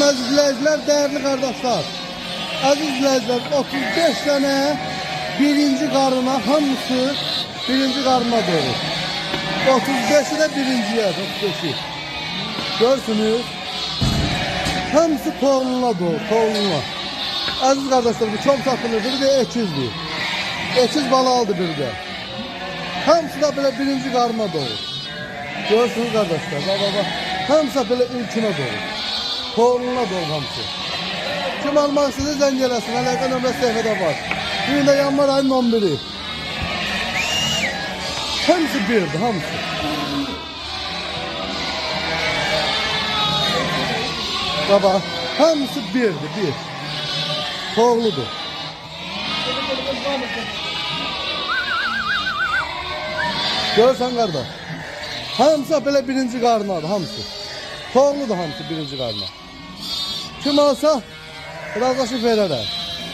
Aziz izləyicilər, dəyərli qardaşlar, aziz izləyicilər, 35 tane birinci qarına, hamısı birinci qarına doğru. 35'i de birinciye, 35'i. Görsünüz, hamısı toğluna doğru, toğluna. Aziz kardeşler, bu çok satılır, biri de ekizdir. Ekiz balalıdır biri de. Hamısı da böyle birinci qarına doğru. Görsünüz kardeşler, bak. Hamısı böyle ilkine doğru. Toğluna doğru hamısı. Kim almak istedi zəng eləsin, əlaqə nömrəsi səhifədə var. Bugün də yanvar ayının 11'i. Hamısı birdir, hamısı. Baba, hamısı birdir, bir. Toğludur. Görürsən qardaş. Hamısı belə birinci qarnadır, hamısı. Toğludur hamısı birinci qarna. Kim alsa, razılaşıb verərək.